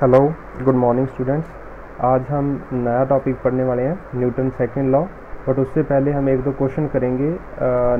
Hello, good morning students. आज हम नया टॉपिक पढ़ने वाले हैं न्यूटन सेकंड लॉ। बट उससे पहले हम एक दो क्वेश्चन करेंगे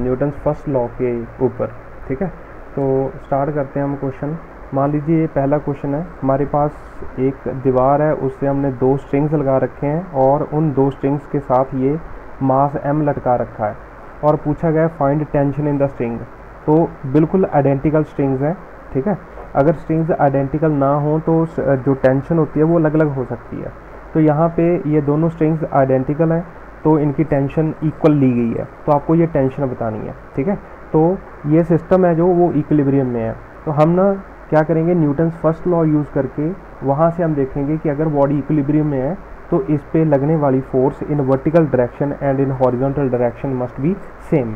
न्यूटन फर्स्ट लॉ के ऊपर। ठीक है, तो स्टार्ट करते हैं हम क्वेश्चन। मान लीजिए ये पहला क्वेश्चन है। हमारे पास एक दीवार है, उससे हमने दो स्ट्रिंग्स लगा रखे हैं और उन दो स्ट्रिंग्स के साथ ये मास m लटका रखा है और पूछा गया find tension in the string. तो बिल्कुल आइडेंटिकल स्ट्रिंग्स हैं। ठीक है, अगर स्ट्रिंग्स आइडेंटिकल ना हो तो जो टेंशन होती है वो अलग अलग हो सकती है। तो यहाँ पे ये दोनों स्ट्रिंग्स आइडेंटिकल हैं तो इनकी टेंशन इक्वल ली गई है, तो आपको ये टेंशन बतानी है। ठीक है, तो ये सिस्टम है जो वो इक्विलिब्रियम में है। तो हम ना क्या करेंगे, न्यूटन्स फर्स्ट लॉ यूज़ करके वहाँ से हम देखेंगे कि अगर बॉडी इक्विलिब्रियम में है तो इस पे लगने वाली force in vertical direction and in horizontal direction must be same.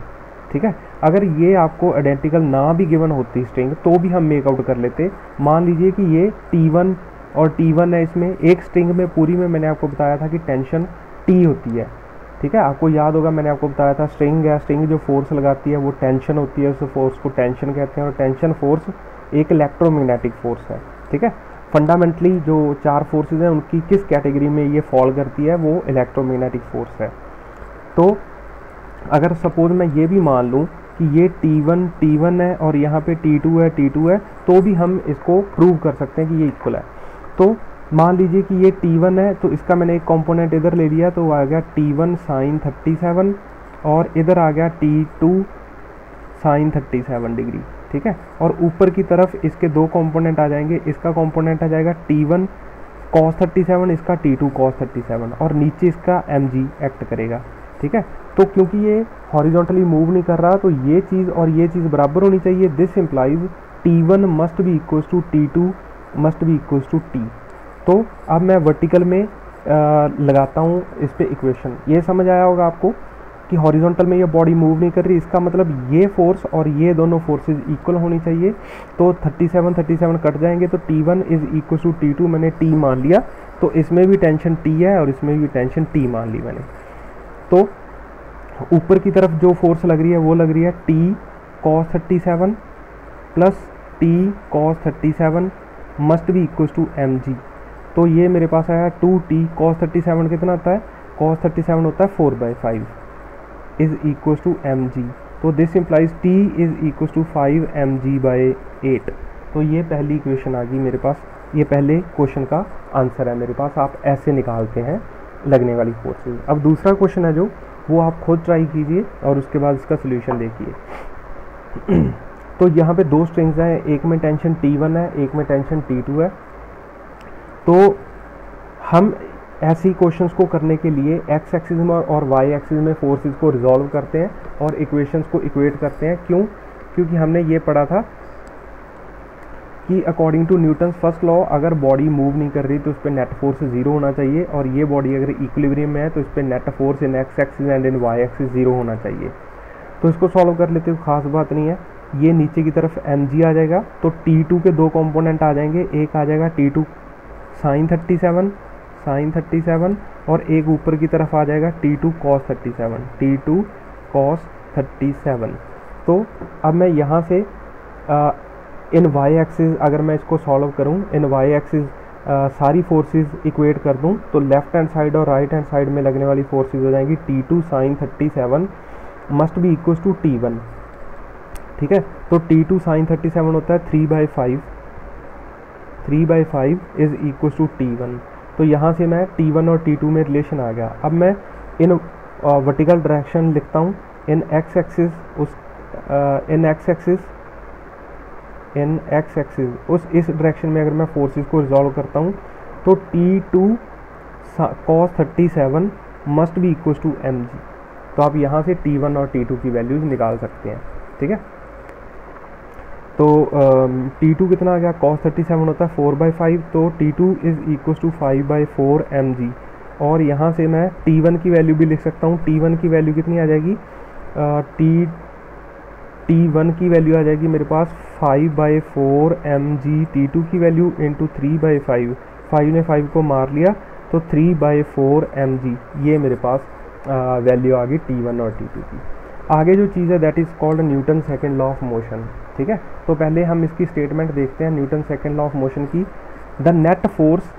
ठीक है, अगर ये आपको आइडेंटिकल ना भी गिवन होती स्ट्रिंग तो भी हम मेकआउट कर लेते। मान लीजिए कि ये T1 और T1 है, इसमें एक स्ट्रिंग में पूरी में मैंने आपको बताया था कि टेंशन T होती है। ठीक है, आपको याद होगा मैंने आपको बताया था स्ट्रिंग है, स्ट्रिंग जो फोर्स लगाती है वो टेंशन होती है, उस फोर्स को टेंशन कहते हैं। और टेंशन फोर्स एक इलेक्ट्रोमैग्नेटिक फोर्स है। ठीक है, फंडामेंटली जो चार फोर्सेज हैं उनकी किस कैटेगरी में ये फॉल करती है, वो इलेक्ट्रोमैग्नेटिक फोर्स है। तो अगर सपोज मैं ये भी मान लूँ कि ये T1 है और यहाँ पे T2 है, तो भी हम इसको प्रूव कर सकते हैं कि ये इक्वल है। तो मान लीजिए कि ये T1 है, तो इसका मैंने एक कंपोनेंट इधर ले लिया, तो आ गया T1 sin 37 और इधर आ गया T2 sin 37 डिग्री। ठीक है, और ऊपर की तरफ इसके दो कंपोनेंट आ जाएंगे। इसका कंपोनेंट आ जाएगा T1 cos 37, इसका T2 cos 37 और नीचे इसका mg एक्ट करेगा। ठीक है, तो क्योंकि ये हॉरिजॉन्टली मूव नहीं कर रहा तो ये चीज़ और ये चीज़ बराबर होनी चाहिए। This implies T1 must be equals to T2 must be equals to T। तो अब मैं वर्टिकल में लगाता हूँ इस पे इक्वेशन। ये समझ आया होगा आपको कि हॉरिजॉन्टल में ये बॉडी मूव नहीं कर रही, इसका मतलब ये फोर्स और ये दोनों फोर्सेज इक्वल होनी चाहिए। तो 37 कट जाएंगे तो T1 is equal to T2 मैंने T मान लिया, तो इसमें भी टेंशन T है और इसमें भी टेंशन T मान ली मैंने। तो ऊपर की तरफ जो फोर्स लग रही है वो लग रही है T cos 37 plus T cos 37 must be equal to mg। तो ये मेरे पास आया 2T cos 37 कितना आता है, cos 37 होता है 4/5 इज इक्वल टू mg। तो this implies T is equal to 5 mg/8। तो ये पहली इक्वेशन आ गई मेरे पास, ये पहले क्वेश्चन का आंसर है मेरे पास। आप ऐसे निकालते हैं लगने वाली फोर्सेज। अब दूसरा क्वेश्चन है जो वो आप खुद ट्राई कीजिए और उसके बाद इसका सोल्यूशन देखिए। तो यहाँ पे दो स्ट्रिंग्स हैं, एक में टेंशन T1 है, एक में टेंशन T2 है। तो हम ऐसी क्वेश्चंस को करने के लिए एक्स एक्सिस में और वाई एक्सिस में फोर्सेस को रिजॉल्व करते हैं और इक्वेशंस को इक्वेट करते हैं। क्यों? क्योंकि हमने ये पढ़ा था कि according to Newton's first law अगर बॉडी मूव नहीं कर रही तो उस पर नेट फोर्स 0 होना चाहिए, और ये बॉडी अगर इक्विलिब्रियम में है तो इस पर net force in X axis and in Y axis 0 होना चाहिए। तो इसको सॉल्व कर लेते हो, खास बात नहीं है। ये नीचे की तरफ mg आ जाएगा, तो T2 के दो कंपोनेंट आ जाएंगे, एक आ जाएगा T2 sin 37 और एक ऊपर की तरफ आ जाएगा T2 cos 37। तो अब मैं यहाँ से इन y एक्सिस अगर मैं इसको सॉल्व करूँ, इन y एक्सिस सारी फोर्सेस इक्वेट कर दूँ तो लेफ्ट हैंड साइड और राइट हैंड साइड में लगने वाली फोर्सेस हो जाएंगी T2 sin 37 must be equal to T1। ठीक है, तो T2 sin 37 होता है 3/5 इज इक्वल टू T1। तो यहाँ से मैं T1 और T2 में रिलेशन आ गया। अब मैं इन वर्टिकल डायरेक्शन लिखता हूँ। इन एक्स एक्सिस उस इस डायरेक्शन में अगर मैं फोर्सेस को रिजॉल्व करता हूँ तो T2 cos 37 must be equal to mg। तो आप यहाँ से T1 और T2 की वैल्यूज निकाल सकते हैं। ठीक है, तो T2 कितना आ गया, cos 37 होता है 4/5, तो T2 is equal to 5/4 mg। और यहाँ से मैं T1 की वैल्यू भी लिख सकता हूँ। T1 की वैल्यू कितनी आ जाएगी, T1 की वैल्यू आ जाएगी मेरे पास 5/4 mg। T2 की वैल्यू इंटू 3/5, 5 ने 5 को मार लिया तो 3/4 mg। ये मेरे पास वैल्यू आ गई T1 और T2 की। आगे जो चीज़ है that is called Newton second law of motion. ठीक है, तो पहले हम इसकी स्टेटमेंट देखते हैं Newton second law of motion की। The net force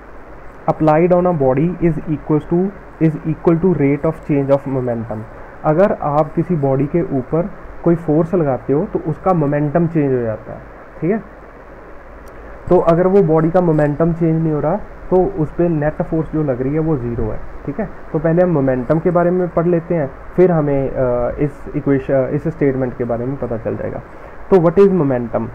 applied on a body is equal to rate of change of momentum. अगर आप किसी बॉडी के ऊपर कोई फोर्स लगाते हो तो उसका मोमेंटम चेंज हो जाता है, ठीक है। तो अगर वो बॉडी का मोमेंटम चेंज नहीं हो रहा तो उस पर नेट फोर्स जो लग रही है वो ज़ीरो है, ठीक है। तो पहले हम मोमेंटम के बारे में पढ़ लेते हैं, फिर हमें इस स्टेटमेंट के बारे में पता चल जाएगा। तो व्हाट इज़ मोमेंटम?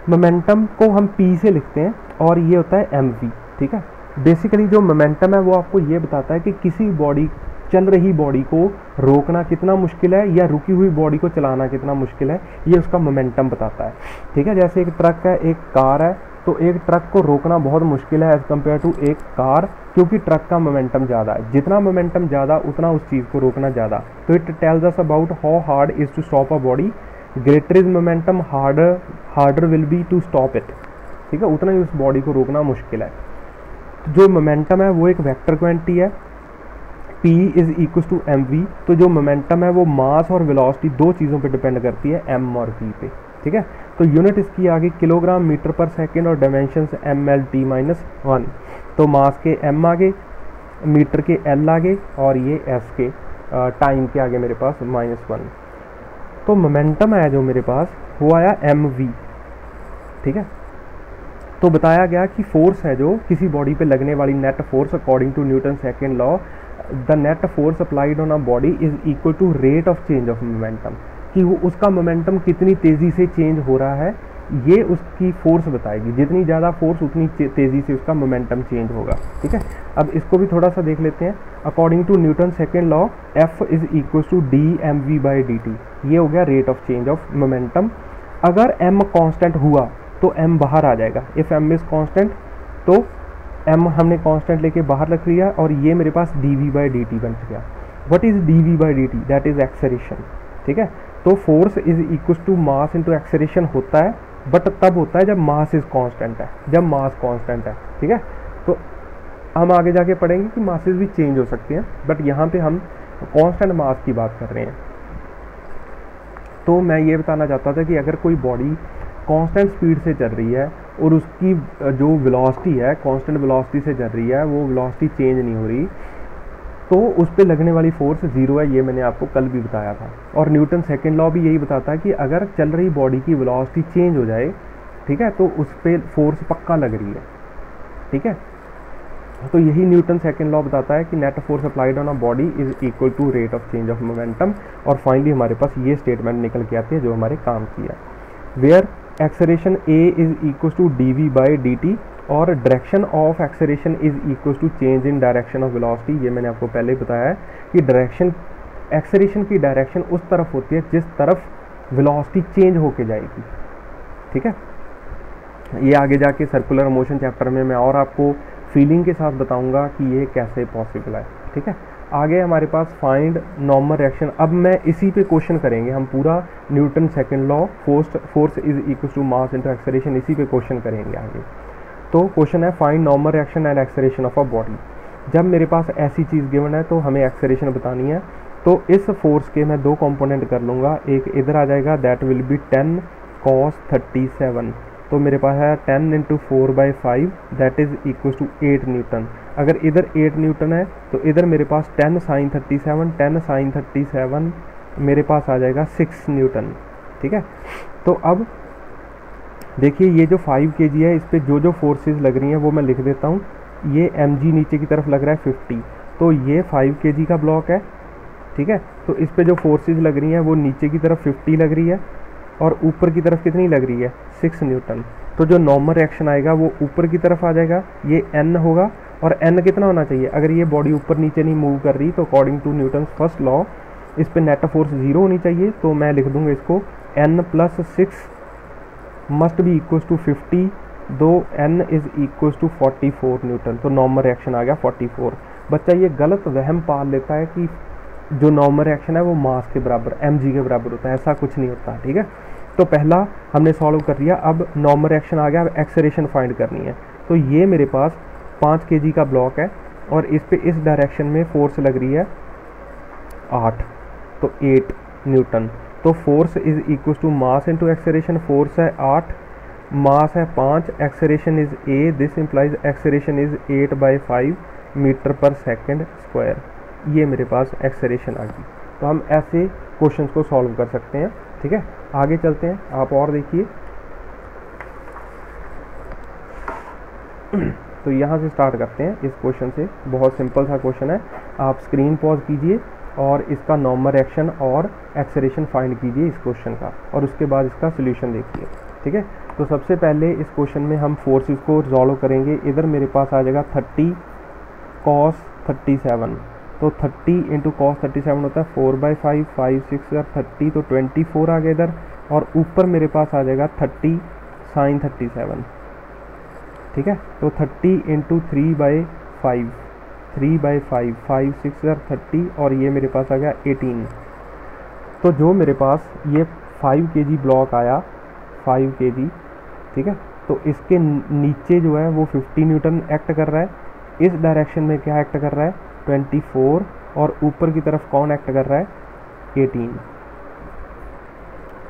मोमेंटम को हम P से लिखते हैं और ये होता है mv, ठीक है। बेसिकली जो मोमेंटम है वो आपको ये बताता है कि किसी चल रही बॉडी को रोकना कितना मुश्किल है या रुकी हुई बॉडी को चलाना कितना मुश्किल है, ये उसका मोमेंटम बताता है, ठीक है। जैसे एक ट्रक है, एक कार है, तो एक ट्रक को रोकना बहुत मुश्किल है एज़ कम्पेयर टू एक कार, क्योंकि ट्रक का मोमेंटम ज़्यादा है। जितना मोमेंटम ज़्यादा उतना उस चीज़ को रोकना ज़्यादा। तो it tells us about how hard is to stop a body, greater is momentum harder will be to stop it, ठीक है। उतना ही उस बॉडी को रोकना मुश्किल है। तो जो मोमेंटम है वो एक वेक्टर क्वांटिटी है, P is equal to mv। तो जो मोमेंटम है वो मास और वेलोसिटी दो चीज़ों पे डिपेंड करती है, m और v पे, ठीक है। तो यूनिट इसकी आगे किलोग्राम मीटर पर सेकेंड और डायमेंशंस ml/t-1। तो मास के m आगे, मीटर के l आगे और ये s के टाइम के आगे मेरे पास -1। तो मोमेंटम है जो मेरे पास वो आया mv, ठीक है। तो बताया गया कि फोर्स है जो किसी बॉडी पे लगने वाली net force according to Newton second law, the net force applied on a body is equal to rate of change of momentum, कि वो उसका मोमेंटम कितनी तेज़ी से चेंज हो रहा है, ये उसकी फोर्स बताएगी। जितनी ज़्यादा फोर्स उतनी तेज़ी से उसका मोमेंटम चेंज होगा, ठीक है। अब इसको भी थोड़ा सा देख लेते हैं। According to Newton second law F is equal to dmv/dt, ये हो गया rate of change of momentum. अगर m कांस्टेंट हुआ तो m बाहर आ जाएगा। इफ़ m इज़ कांस्टेंट तो m हमने कांस्टेंट लेके बाहर रख लिया और ये मेरे पास dv/dt बन गया। What is dv/dt? That is acceleration, ठीक है। तो force is equal to mass into acceleration होता है, बट तब होता है जब मास इज कांस्टेंट है, जब मास कांस्टेंट है, ठीक है। तो हम आगे जाके पढ़ेंगे कि मासेस भी चेंज हो सकती हैं, बट यहाँ पे हम कांस्टेंट मास की बात कर रहे हैं। तो मैं ये बताना चाहता था कि अगर कोई बॉडी कांस्टेंट स्पीड से चल रही है और उसकी जो वेलोसिटी है कांस्टेंट वेलोसिटी से चल रही है, वो वेलोसिटी चेंज नहीं हो रही, तो उस पर लगने वाली फोर्स ज़ीरो है। ये मैंने आपको कल भी बताया था। और न्यूटन सेकेंड लॉ भी यही बताता है कि अगर चल रही बॉडी की वेलोसिटी चेंज हो जाए, ठीक है, तो उस पर फोर्स पक्का लग रही है, ठीक है। तो यही न्यूटन सेकेंड लॉ बताता है कि net force applied on a body is equal to rate of change of momentum. और फाइनली हमारे पास ये स्टेटमेंट निकल के आती है जो हमारे काम की है, where acceleration a is equal to dv/dt और direction of acceleration is equal to change in direction of velocity. ये मैंने आपको पहले ही बताया है कि डायरेक्शन एक्सेलरेशन की डायरेक्शन उस तरफ होती है जिस तरफ वेलोसिटी चेंज होके जाएगी, ठीक है। ये आगे जाके सर्कुलर मोशन चैप्टर में मैं और आपको फीलिंग के साथ बताऊंगा कि ये कैसे पॉसिबल है, ठीक है। आगे हमारे पास फाइंड नॉर्मल रिएक्शन। अब मैं इसी पे क्वेश्चन करेंगे हम, पूरा Newton second law force is equal to mass into acceleration, इसी पे क्वेश्चन करेंगे आगे। तो क्वेश्चन है find normal reaction and acceleration of a body. जब मेरे पास ऐसी चीज़ गिवन है तो हमें एक्सेलरेशन बतानी है। तो इस फोर्स के मैं दो कंपोनेंट कर लूँगा, एक इधर आ जाएगा, दैट विल बी 10 cos 37। तो मेरे पास है 10 × 4/5 that is equal to 8 newton. अगर इधर 8 न्यूटन है तो इधर मेरे पास 10 sin 37, 10 sin 37 मेरे पास आ जाएगा 6 न्यूटन, ठीक है। तो अब देखिए ये जो 5 kg है, इस पर जो फोर्सेस लग रही हैं वो मैं लिख देता हूँ। ये mg नीचे की तरफ लग रहा है 50, तो ये 5 kg का ब्लॉक है, ठीक है। तो इस पे जो फोर्सेस लग रही हैं वो नीचे की तरफ 50 लग रही है और ऊपर की तरफ कितनी लग रही है 6 न्यूटन। तो जो नॉर्मल रिएक्शन आएगा वो ऊपर की तरफ आ जाएगा, ये n होगा। और n कितना होना चाहिए? अगर ये बॉडी ऊपर नीचे नहीं मूव कर रही तो according to Newton first law इस पे नेट फोर्स 0 होनी चाहिए। तो मैं लिख दूंगा इसको n + 6 must be equal to 50, दो n is equal to 44 newton. तो नॉर्मल रिएक्शन आ गया 44। बच्चा ये गलत वहम पाल लेता है कि जो नॉर्मल रिएक्शन है वो मास के बराबर mg के बराबर होता है, ऐसा कुछ नहीं होता, ठीक है। तो पहला हमने सॉल्व कर लिया, अब नॉर्मल रिएक्शन आ गया, अब एक्सेलरेशन फाइंड करनी है। तो ये मेरे पास 5 kg का ब्लॉक है और इस पे इस डायरेक्शन में फोर्स लग रही है 8, तो 8 न्यूटन। तो force is equal to mass into acceleration, force है 8 मास है 5, acceleration is a, this implies acceleration is 8/5 metre per second square. ये मेरे पास एक्सेलरेशन आ गई। तो हम ऐसे क्वेश्चंस को सॉल्व कर सकते हैं। ठीक है, आगे चलते हैं, आप और देखिए। तो यहाँ से स्टार्ट करते हैं इस क्वेश्चन से। बहुत सिंपल सा क्वेश्चन है, आप स्क्रीन पॉज कीजिए और इसका नॉर्मल रिएक्शन और एक्सेलरेशन फाइंड कीजिए इस क्वेश्चन का, और उसके बाद इसका सोल्यूशन देखिए। ठीक है, तो सबसे पहले इस क्वेश्चन में हम फोर्सेस को रिजॉल्व करेंगे। इधर मेरे पास आ जाएगा 30 cos 37, तो 30 इंटू कॉस 37 होता है 4/5, 5 6 और 30, तो 24 आ गया इधर, और ऊपर मेरे पास आ जाएगा 30 sin 37। ठीक है, तो 30 इंटू 3/5, 3/5, 5 6 और 30, और ये मेरे पास आ गया 18। तो जो मेरे पास ये 5 kg ब्लॉक आया, 5 kg, ठीक है, तो इसके नीचे जो है वो 50 न्यूटन एक्ट कर रहा है। इस डायरेक्शन में क्या एक्ट कर रहा है, 24, और ऊपर की तरफ कौन एक्ट कर रहा है, 18।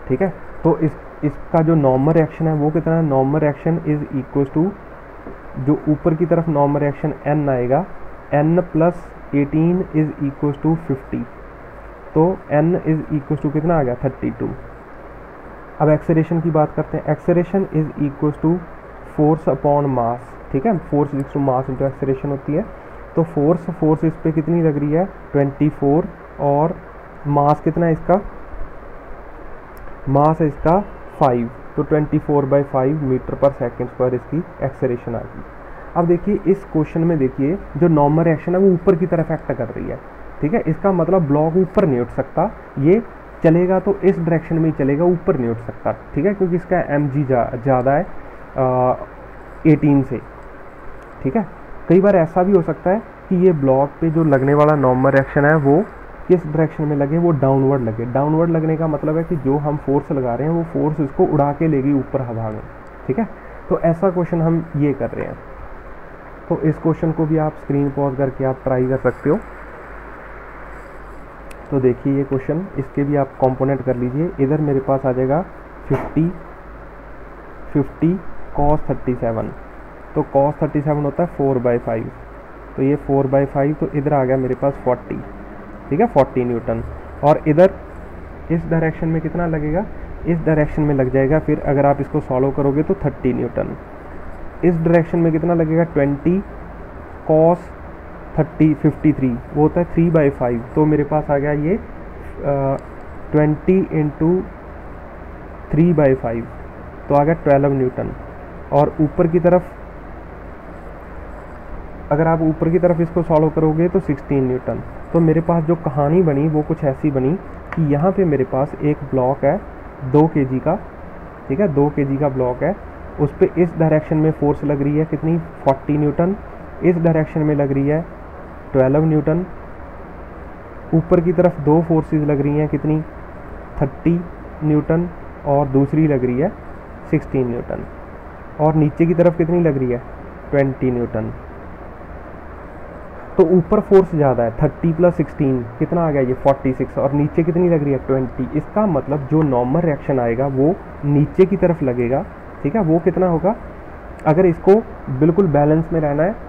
ठीक है, तो इसका जो नॉर्मल रिएक्शन है वो कितना है, normal reaction is equal to, जो ऊपर की तरफ नॉर्मल रिएक्शन n आएगा, n plus 18 is equal to 50, तो n इज इक्वल टू कितना आ गया, 32। अब एक्सेलरेशन की बात करते हैं। Acceleration is equal to force upon mass. ठीक है, force is to mass into acceleration होती है। तो फोर्स इस पे कितनी लग रही है, 24, और मास कितना है इसका, मास है इसका 5, तो 24/5 मीटर पर सेकंड स्क्वायर इसकी एक्सेलरेशन आ गई। अब देखिए इस क्वेश्चन में, देखिए जो नॉर्मल रिएक्शन है वो ऊपर की तरफ एक्ट कर रही है। ठीक है, इसका मतलब ब्लॉक ऊपर नहीं उठ सकता, ये चलेगा तो इस डायरेक्शन में ही चलेगा, ऊपर नहीं उठ सकता। ठीक है, क्योंकि इसका mg ज़्यादा है 18 से। ठीक है, कई बार ऐसा भी हो सकता है कि ये ब्लॉक पे जो लगने वाला नॉर्मल रिएक्शन है वो किस डायरेक्शन में लगे, वो डाउनवर्ड लगे। डाउनवर्ड लगने का मतलब है कि जो हम फोर्स लगा रहे हैं वो फोर्स इसको उड़ा के लेगी ऊपर हवा में। ठीक है, तो ऐसा क्वेश्चन हम ये कर रहे हैं। तो इस क्वेश्चन को भी आप स्क्रीन पॉज करके आप ट्राई कर सकते हो। तो देखिए ये क्वेश्चन, इसके भी आप कंपोनेंट कर लीजिए। इधर मेरे पास आ जाएगा 50 cos 37, तो cos 37 होता है 4/5, तो ये 4/5, तो इधर आ गया मेरे पास 40। ठीक है, 40 न्यूटन, और इधर इस डायरेक्शन में कितना लगेगा, इस डायरेक्शन में लग जाएगा, फिर अगर आप इसको सॉल्व करोगे तो 30 न्यूटन। इस डायरेक्शन में कितना लगेगा, 20 cos 53, वो होता है 3/5, तो मेरे पास आ गया ये 20 इंटू 3/5, तो आ गया 12 न्यूटन। और ऊपर की तरफ, अगर आप ऊपर की तरफ इसको सॉल्व करोगे तो 16 न्यूटन। तो मेरे पास जो कहानी बनी वो कुछ ऐसी बनी कि यहाँ पे मेरे पास एक ब्लॉक है 2 kg का। ठीक है, 2 kg का ब्लॉक है, उस पर इस डायरेक्शन में फोर्स लग रही है कितनी, 40 न्यूटन, इस डायरेक्शन में लग रही है 12 न्यूटन, ऊपर की तरफ दो फोर्सेस लग रही हैं कितनी, 30 न्यूटन, और दूसरी लग रही है 16 न्यूटन, और नीचे की तरफ कितनी लग रही है, 20 न्यूटन। तो ऊपर फोर्स ज़्यादा है, 30 प्लस 16 कितना आ गया, ये 46, और नीचे कितनी लग रही है, 20। इसका मतलब जो नॉर्मल रिएक्शन आएगा वो नीचे की तरफ लगेगा। ठीक है, वो कितना होगा, अगर इसको बिल्कुल बैलेंस में रहना है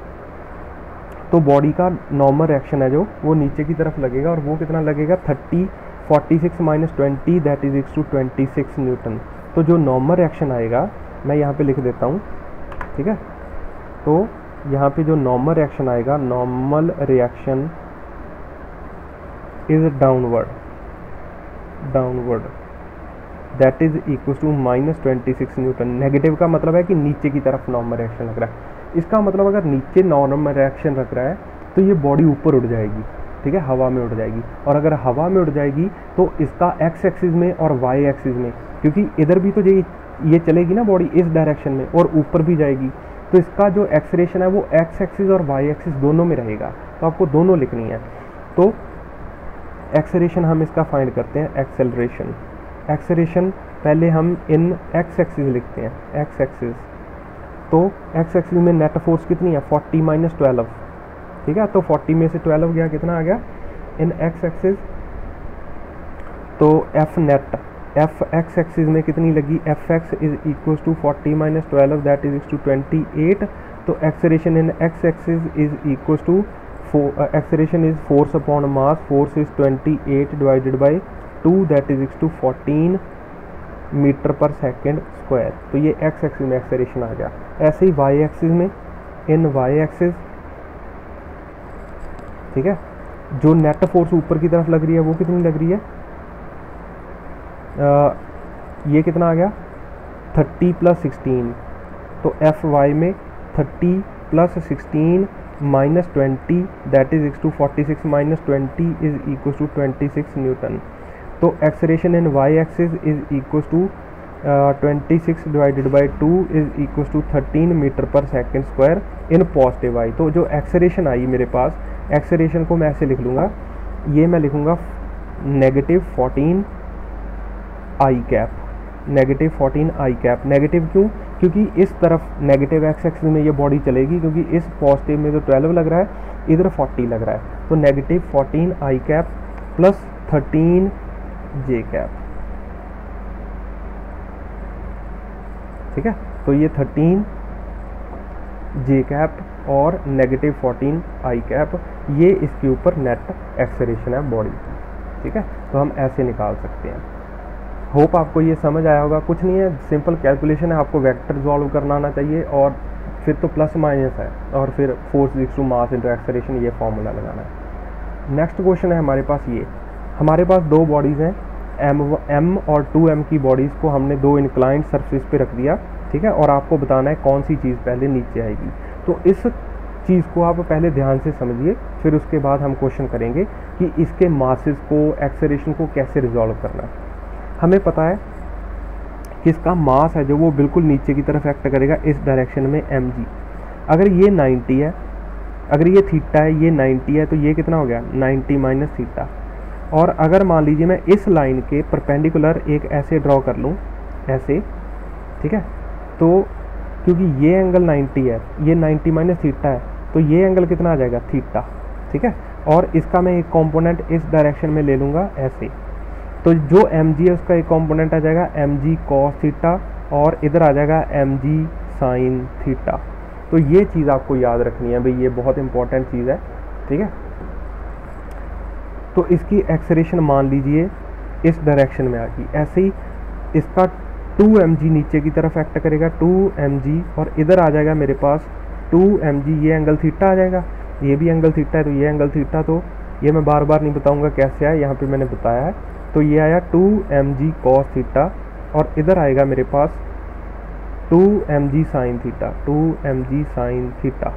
तो बॉडी का नॉर्मल रिएक्शन है जो वो नीचे की तरफ लगेगा, और वो कितना लगेगा, 30, 46 minus 20 that is equal to 26 newton. तो जो नॉर्मल रिएक्शन आएगा, मैं यहाँ पे लिख देता हूँ। ठीक है, तो यहाँ पे जो नॉर्मल रिएक्शन आएगा, normal reaction is downward that is equal to -26 newton. Negative का मतलब है कि नीचे की तरफ नॉर्मल रिएक्शन लग रहा है। इसका मतलब अगर नीचे नॉर्मल रिएक्शन लग रहा है तो ये बॉडी ऊपर उड़ जाएगी। ठीक है, हवा में उड़ जाएगी, और अगर हवा में उड़ जाएगी तो इसका एक्स एक्सिस में और वाई एक्सिस में, क्योंकि इधर भी तो ये चलेगी ना बॉडी इस डायरेक्शन में, और ऊपर भी जाएगी, तो इसका जो एक्सेलरेशन है वो एक्स एक्सिस और वाई एक्सिस दोनों में रहेगा। तो आपको दोनों लिखनी है। तो एक्सेलरेशन हम इसका फाइंड करते हैं। एक्सेलरेशन पहले हम इन एक्स एक्सिस लिखते हैं, एक्स एक्सिस। तो एक्स एक्सिस में नेट फोर्स कितनी है, 40 माइनस 12। ठीक है, तो 40 में से 12 गया, कितना आ गया इन एक्स एक्सिस, तो F net F X axis में कितनी लगी, F X is equal to 40 minus 12 that is to 28। तो acceleration in X axis is equal to acceleration is force upon mass, force is 28 divided by 2 that is to 14 metre per second square. तो ये X axis में acceleration आ गया। ऐसे ही Y axis में, इन Y axis, ठीक है, जो नेट फोर्स ऊपर की तरफ लग रही है वो कितनी लग रही है, ये कितना आ गया 30 + 16। तो एफ वाई में 30 + 16 minus 20 that is to 46 minus 20 is equal to 26 newton. तो acceleration in Y axis is equal to 26 divided by 2 is equal to 13 metre per second square in positive y. तो जो एक्सेलरेशन आई मेरे पास, acceleration को मैं ऐसे लिख लूँगा, ये मैं लिखूँगा नेगेटिव 14 आई कैप, नेगेटिव 14 आई कैप। नेगेटिव क्यों, क्योंकि इस तरफ नेगेटिव एक्स एक्सिस में ये बॉडी चलेगी, क्योंकि इस पॉजिटिव में तो 12 लग रहा है, इधर 40 लग रहा है। तो नेगेटिव 14 आई कैप प्लस 13 जे कैप, ठीक है। तो ये 13 जे कैप और नेगेटिव 14 आई कैप, ये इसके ऊपर नेट एक्सेलरेशन है बॉडी, ठीक है। तो हम ऐसे निकाल सकते हैं। होप आपको ये समझ आया होगा। कुछ नहीं है, सिंपल कैलकुलेशन है, आपको वेक्टर सॉल्व करना आना चाहिए और फिर तो प्लस माइनस है और फिर force equals to mass into acceleration, ये फॉर्मूला लगाना है। नेक्स्ट क्वेश्चन है हमारे पास ये, हमारे पास दो बॉडीज़ हैं, m और 2m की बॉडीज़ को हमने दो इंक्लाइंड सरफेस पे रख दिया, ठीक है, और आपको बताना है कौन सी चीज़ पहले नीचे आएगी। तो इस चीज़ को आप पहले ध्यान से समझिए, फिर उसके बाद हम क्वेश्चन करेंगे कि इसके मासेस को, एक्सेलरेशन को कैसे रिजॉल्व करना है। हमें पता है कि इसका मास है जो वो बिल्कुल नीचे की तरफ एक्ट करेगा इस डायरेक्शन में mg। अगर ये 90 है, अगर ये थीटा है, ये 90 है, तो ये कितना हो गया 90 माइनस थीटा। और अगर मान लीजिए मैं इस लाइन के परपेंडिकुलर एक ऐसे ड्रॉ कर लूँ, ऐसे, ठीक है, तो क्योंकि ये एंगल 90 है, ये 90 माइनस थीटा है, तो ये एंगल कितना आ जाएगा थीटा, ठीक है। और इसका मैं एक कंपोनेंट इस डायरेक्शन में ले लूँगा ऐसे, तो जो mg है उसका एक कंपोनेंट आ जाएगा mg cos थीटा और इधर आ जाएगा mg sin थीटा। तो ये चीज़ आपको याद रखनी है भाई, ये बहुत इंपॉर्टेंट चीज़ है, ठीक है। तो इसकी एक्सेलरेशन मान लीजिए इस डायरेक्शन में आ गई, ऐसे ही इसका 2mg नीचे की तरफ एक्ट करेगा 2mg, और इधर आ जाएगा मेरे पास 2mg, ये एंगल थीटा आ जाएगा, ये भी एंगल थीटा है, तो ये एंगल थीटा, तो ये मैं बार बार नहीं बताऊंगा कैसे आया, यहाँ पे मैंने बताया है। तो ये आया 2mg cos थीटा और इधर आएगा मेरे पास 2mg sin theta, 2mg sin theta.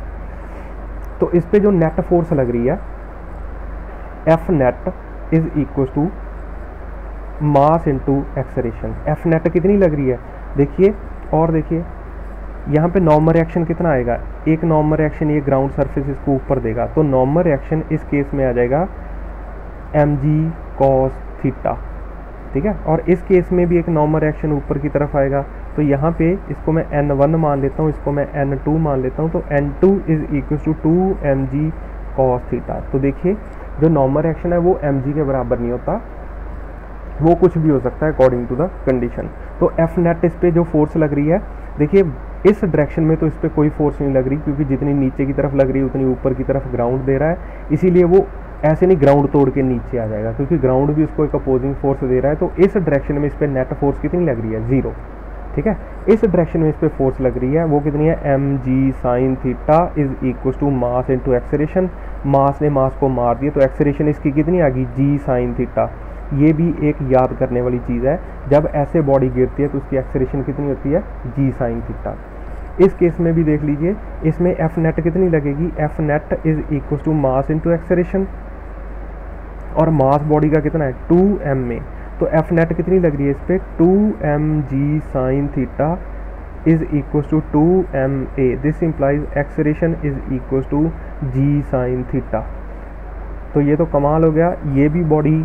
तो इस पे जो नेट फोर्स लग रही है F net is equal to mass into acceleration. F net कितनी लग रही है देखिए, और देखिए यहाँ पे नॉर्मल रिएक्शन कितना आएगा, एक नॉर्मल रिएक्शन ये ग्राउंड सरफेस इसको ऊपर देगा, तो नॉर्मल रिएक्शन इस केस में आ जाएगा mg cos थीटा, ठीक है। और इस केस में भी एक नॉर्मल रिएक्शन ऊपर की तरफ आएगा, तो यहाँ पे इसको मैं n1 मान लेता हूँ, इसको मैं n2 मान लेता हूँ, तो n2 is equal to 2mg cos theta. तो देखिए जो नॉर्मल रिएक्शन है वो mg के बराबर नहीं होता, वो कुछ भी हो सकता है अकॉर्डिंग टू द कंडीशन। तो एफ नेट इस पे जो फोर्स लग रही है, देखिए इस डायरेक्शन में तो इस पर कोई फोर्स नहीं लग रही, क्योंकि जितनी नीचे की तरफ लग रही है उतनी ऊपर की तरफ ग्राउंड दे रहा है, इसीलिए वो ऐसे नहीं ग्राउंड तोड़ के नीचे आ जाएगा, क्योंकि ग्राउंड भी उसको एक अपोजिंग फोर्स दे रहा है। तो इस डायरेक्शन में इस पर नेट फोर्स कितनी लग रही है 0, ठीक है। इस डायरेक्शन में इस पर फोर्स लग रही है वो कितनी है mg sin theta is equal to mass into acceleration. Mass ने मास को मार दिया, तो एक्सेलरेशन इसकी कितनी आ गई g sin थीटा। ये भी एक याद करने वाली चीज़ है, जब ऐसे बॉडी गिरती है तो उसकी एक्सेलरेशन कितनी होती है g sin थीटा। इस केस में भी देख लीजिए, इसमें एफ नेट कितनी लगेगी, F net is equal to mass into acceleration, और मास बॉडी का कितना है 2m में, तो एफ नेट कितनी लग रही है इस पर 2mg sin theta is equal to 2ma। This implies acceleration is equal to g sin theta. तो ये तो कमाल हो गया, ये भी body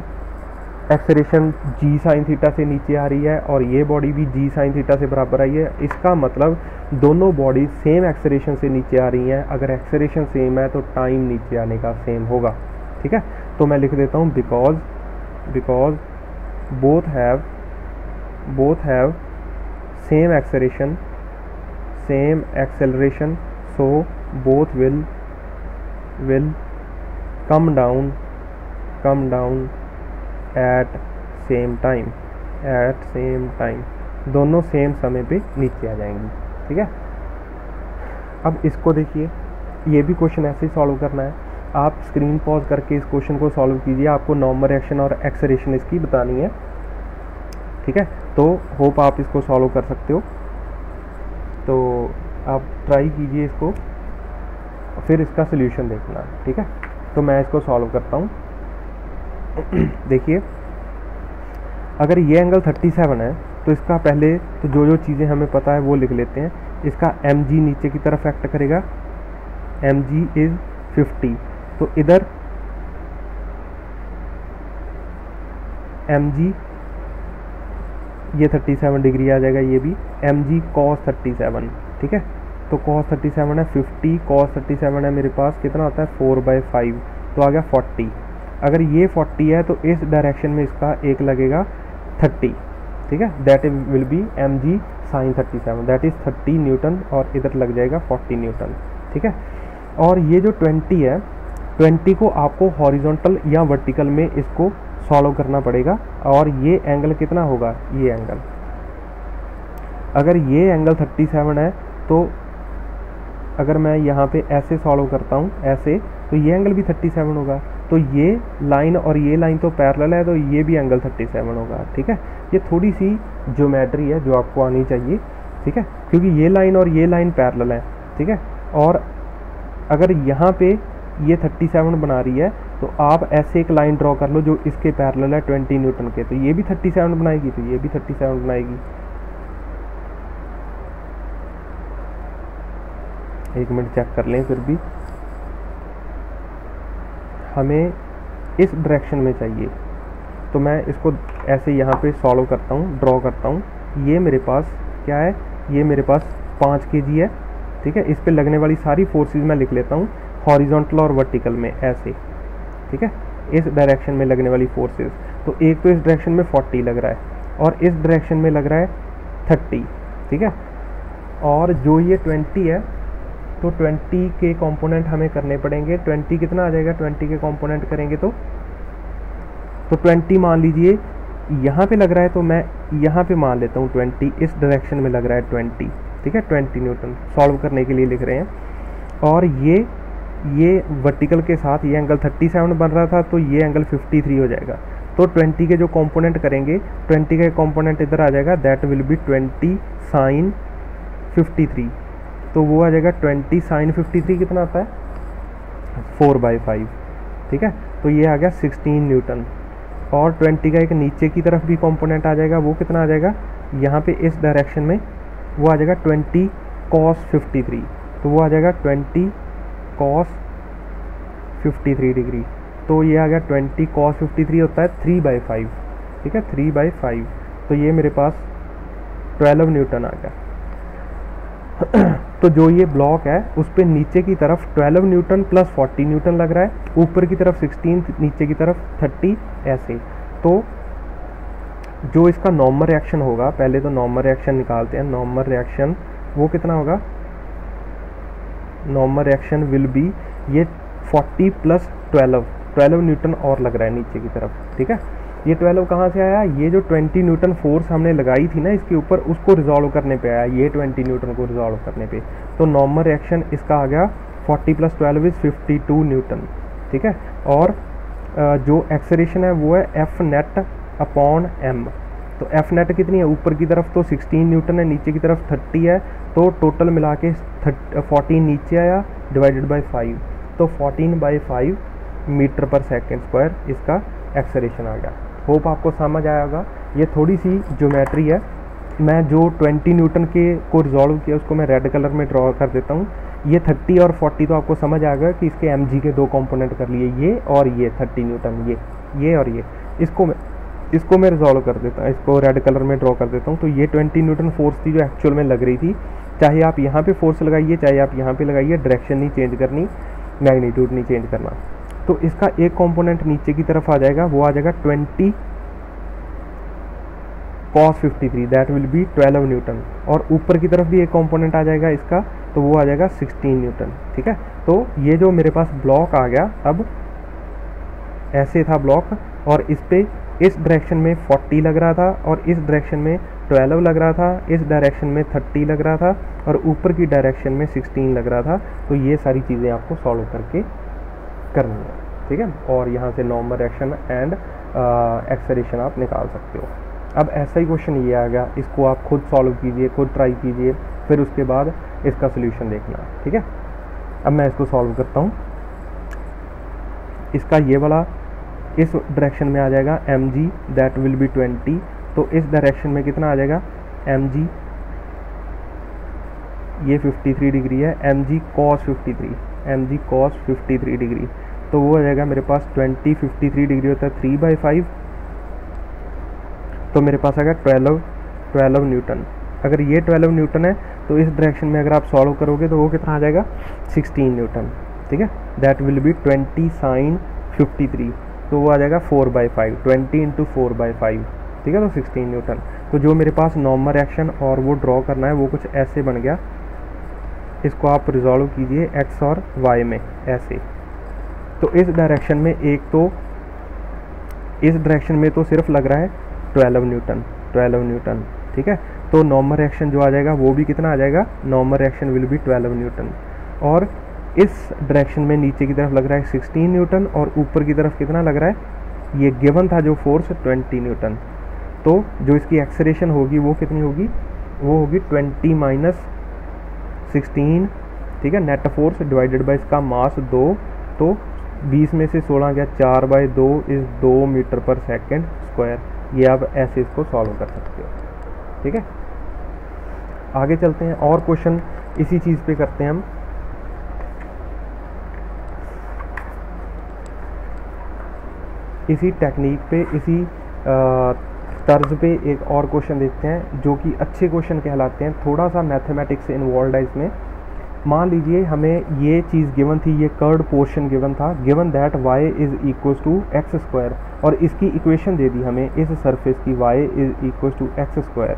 acceleration g sin theta से नीचे आ रही है और ये बॉडी भी g sin थीटा से बराबर आई है। इसका मतलब दोनों बॉडी सेम एक्सेलरेशन से नीचे आ रही हैं। अगर एक्सेलरेशन सेम है तो टाइम नीचे आने का सेम होगा, ठीक है। तो मैं लिख देता हूँ because both have both have same acceleration, so both will come down at same time, दोनों सेम समय पे नीचे आ जाएंगी। ठीक है, अब इसको देखिए, ये भी क्वेश्चन ऐसे ही सॉल्व करना है। आप स्क्रीन पॉज करके इस क्वेश्चन को सॉल्व कीजिए, आपको नॉर्मल रिएक्शन और एक्सेलरेशन इसकी बतानी है। ठीक है, तो होप आप इसको सॉल्व कर सकते हो, तो आप ट्राई कीजिए इसको, फिर इसका सोल्यूशन देखना। ठीक है, तो मैं इसको सॉल्व करता हूँ। देखिए, अगर ये एंगल 37 है तो इसका पहले तो जो चीज़ें हमें पता है वो लिख लेते हैं। इसका mg नीचे की तरफ एक्ट करेगा, mg इज 50, तो इधर mg ये 37 डिग्री आ जाएगा, ये भी mg cos 37। ठीक है, तो cos 37 है 50, cos 37 है मेरे पास, कितना होता है 4/5, तो आ गया 40। अगर ये 40 है तो इस डायरेक्शन में इसका एक लगेगा 30। ठीक है, that will be mg sin 37, that is 30 Newton, और इधर लग जाएगा 40 न्यूटन। ठीक है, और ये जो 20 है, 20 को आपको हॉरिजॉन्टल या वर्टिकल में इसको सॉल्व करना पड़ेगा, और ये एंगल कितना होगा, ये एंगल, अगर ये एंगल 37 है तो अगर मैं यहाँ पे ऐसे सॉल्व करता हूँ ऐसे, तो ये एंगल भी 37 होगा, तो ये लाइन और ये लाइन तो पैरेलल है, तो ये भी एंगल 37 होगा। ठीक है, ये थोड़ी सी ज्योमेट्री है जो आपको आनी चाहिए। ठीक है, क्योंकि ये लाइन और ये लाइन पैरेलल है। ठीक है, और अगर यहाँ पे ये 37 बना रही है, तो आप ऐसे एक लाइन ड्रॉ कर लो जो इसके पैरेलल है 20 न्यूटन के, तो ये भी 37 बनाएगी, तो ये भी 37 बनाएगी। एक मिनट चेक कर लें, फिर भी हमें इस डायरेक्शन में चाहिए, तो मैं इसको ऐसे यहाँ पे सॉल्व करता हूँ, ड्रॉ करता हूँ। ये मेरे पास क्या है, ये मेरे पास 5 kg है। ठीक है, इस पे लगने वाली सारी फोर्सेस मैं लिख लेता हूँ, हॉरिजॉन्टल और वर्टिकल में ऐसे। ठीक है, इस डायरेक्शन में लगने वाली फोर्सेस, तो एक तो इस डायरेक्शन में 40 लग रहा है और इस डायरेक्शन में लग रहा है 30। ठीक है, और जो ये 20 है, तो 20 के कंपोनेंट हमें करने पड़ेंगे। 20 कितना आ जाएगा, 20 के कंपोनेंट करेंगे तो 20 मान लीजिए यहाँ पे लग रहा है, तो मैं यहाँ पे मान लेता हूँ 20, इस डायरेक्शन में लग रहा है 20। ठीक है, 20 न्यूटन सॉल्व करने के लिए लिख रहे हैं। और ये वर्टिकल के साथ ये एंगल 37 बन रहा था, तो ये एंगल 53 हो जाएगा। तो 20 के जो कंपोनेंट करेंगे, 20 का कंपोनेंट इधर आ जाएगा, दैट विल बी 20 sin 53, तो वो आ जाएगा 20 sin 53 कितना आता है 4/5। ठीक है, तो ये आ गया 16 न्यूटन। और 20 का एक नीचे की तरफ भी कंपोनेंट आ जाएगा, वो कितना आ जाएगा, यहाँ पे इस डायरेक्शन में वो आ जाएगा 20 cos 53, तो वो आ जाएगा 20 cos 53 डिग्री, तो ये आ गया 20 cos 53 होता है 3/5। ठीक है, 3/5, तो ये मेरे पास 12 न्यूटन आ गया। तो जो ये ब्लॉक है उस पे नीचे की तरफ 12 न्यूटन प्लस 40 न्यूटन लग रहा है, ऊपर की तरफ 16, नीचे की तरफ 30, ऐसे। तो जो इसका नॉर्मल रिएक्शन होगा, पहले तो नॉर्मल रिएक्शन निकालते हैं। नॉर्मल रिएक्शन वो कितना होगा, नॉर्मल रिएक्शन विल बी ये 40 + 12 न्यूटन और लग रहा है नीचे की तरफ। ठीक है, ये 12 कहाँ से आया, ये जो 20 न्यूटन फोर्स हमने लगाई थी ना इसके ऊपर, उसको रिजॉल्व करने पे आया, ये 20 न्यूटन को रिजॉल्व करने पे। तो नॉर्मल रिएक्शन इसका आ गया 40 + 12 इज 52 न्यूटन। ठीक है, और जो एक्सेलरेशन है वो है F net अपॉन m। तो F net कितनी है, ऊपर की तरफ तो 16 न्यूटन है, नीचे की तरफ 30 है, तो टोटल मिला के 14 नीचे आया डिवाइडेड बाई 5, तो 14/5 मीटर पर सेकेंड स्क्वायर इसका एक्सेलरेशन आ गया। होप आपको समझ आया होगा। ये थोड़ी सी ज्योमेट्री है, मैं जो 20 न्यूटन के को रिजॉल्व किया उसको मैं रेड कलर में ड्रॉ कर देता हूँ। ये 30 और 40 तो आपको समझ आ गया कि इसके mg के 2 कंपोनेंट कर लिए, ये और ये 30 न्यूटन, ये और ये। इसको मैं रिजॉल्व कर देता हूँ, इसको रेड कलर में ड्रॉ कर देता हूँ। तो ये 20 न्यूटन फोर्स थी जो एक्चुअल में लग रही थी, चाहे आप यहाँ पे फोर्स लगाइए चाहे आप यहाँ पे लगाइए, डायरेक्शन नहीं चेंज करनी, मैग्नीट्यूड नहीं चेंज करना। तो इसका एक कंपोनेंट नीचे की तरफ आ जाएगा, वो आ जाएगा 20 cos 53 that will be 12 Newton, और ऊपर की तरफ भी एक कंपोनेंट आ जाएगा इसका, तो वो आ जाएगा 16 न्यूटन। ठीक है, तो ये जो मेरे पास ब्लॉक आ गया, अब ऐसे था ब्लॉक और इस पे इस डायरेक्शन में 40 लग रहा था और इस डायरेक्शन में 12 लग रहा था, इस डायरेक्शन में 30 लग रहा था और ऊपर की डायरेक्शन में 16 लग रहा था। तो ये सारी चीज़ें आपको सॉल्व करके करनी है। ठीक है, और यहाँ से नॉर्मल एक्शन एंड एक्सेलरेशन आप निकाल सकते हो। अब ऐसा ही क्वेश्चन ये आ गया, इसको आप खुद सॉल्व कीजिए, खुद ट्राई कीजिए, फिर उसके बाद इसका सोल्यूशन देखना। ठीक है, अब मैं इसको सॉल्व करता हूँ। इसका ये वाला इस डायरेक्शन में आ जाएगा mg दैट विल बी 20, तो इस डायरेक्शन में कितना आ जाएगा mg, ये 53 डिग्री है, mg cos 53 डिग्री, तो वो आ जाएगा मेरे पास 20 53 डिग्री होता है 3/5, तो मेरे पास आ गया 12 न्यूटन। अगर ये 12 न्यूटन है तो इस डायरेक्शन में अगर आप सॉल्व करोगे तो वो कितना आ जाएगा 16 न्यूटन। ठीक है, दैट विल बी 20 sin 53, तो वो आ जाएगा 4/5, 20 × 4/5। ठीक है, तो 16 न्यूटन। तो जो मेरे पास नॉर्मल एक्शन और वो ड्रॉ करना है वो कुछ ऐसे बन गया। इसको आप रिजॉल्व कीजिए एक्स और वाई में ऐसे। तो इस डायरेक्शन में एक तो इस डायरेक्शन में तो सिर्फ लग रहा है 12 न्यूटन। ठीक है, तो नॉर्मल रिएक्शन जो आ जाएगा वो भी कितना आ जाएगा, normal reaction will be 12 Newton. और इस डायरेक्शन में नीचे की तरफ लग रहा है 16 न्यूटन और ऊपर की तरफ कितना लग रहा है, ये गिवन था जो फोर्स 20 न्यूटन। तो जो इसकी एक्सेलरेशन होगी वो कितनी होगी, वो होगी 20 - 16। ठीक है, नेट फोर्स डिवाइडेड बाय इसका मास 2, तो 20 में से 16 गया 4/2 is 2 metre per second square. ये आप ऐसे इसको सॉल्व कर सकते हो। ठीक है, आगे चलते हैं और क्वेश्चन इसी चीज़ पे करते हैं हम। इसी टेक्निक पे, इसी तर्ज पे एक और क्वेश्चन देखते हैं जो कि अच्छे क्वेश्चन कहलाते हैं। थोड़ा सा मैथमेटिक्स इन्वॉल्व है इसमें। मान लीजिए हमें ये चीज़ गिवन थी, ये कर्ड पोर्शन गिवन था, given that y is equal to X square, और इसकी इक्वेशन दे दी हमें इस सरफेस की y is equal to X square.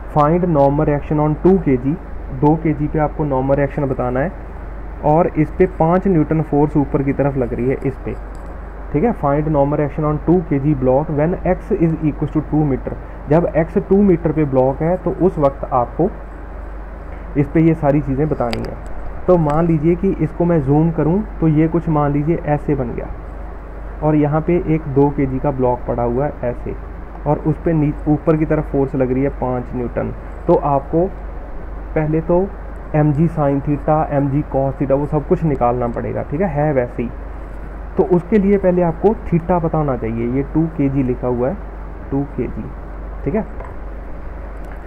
Find normal reaction on 2 kg, 2 kg पे आपको नॉर्मल रिएक्शन बताना है और इस पे 5 न्यूटन फोर्स ऊपर की तरफ लग रही है इस पे। ठीक है, find normal reaction on 2 kg block when x is equal to 2 metre. जब x 2 मीटर पे ब्लॉक है तो उस वक्त आपको इस पे ये सारी चीज़ें बतानी है। तो मान लीजिए कि इसको मैं जूम करूं तो ये कुछ मान लीजिए ऐसे बन गया और यहाँ पे एक 2 kg का ब्लॉक पड़ा हुआ है ऐसे, और उस पे ऊपर की तरफ फोर्स लग रही है 5 न्यूटन। तो आपको पहले तो mg sin theta, mg cos theta, वो सब कुछ निकालना पड़ेगा। ठीक है वैसे ही। तो उसके लिए पहले आपको थीटा पता होना चाहिए। ये 2 kg लिखा हुआ है, 2 kg। ठीक है,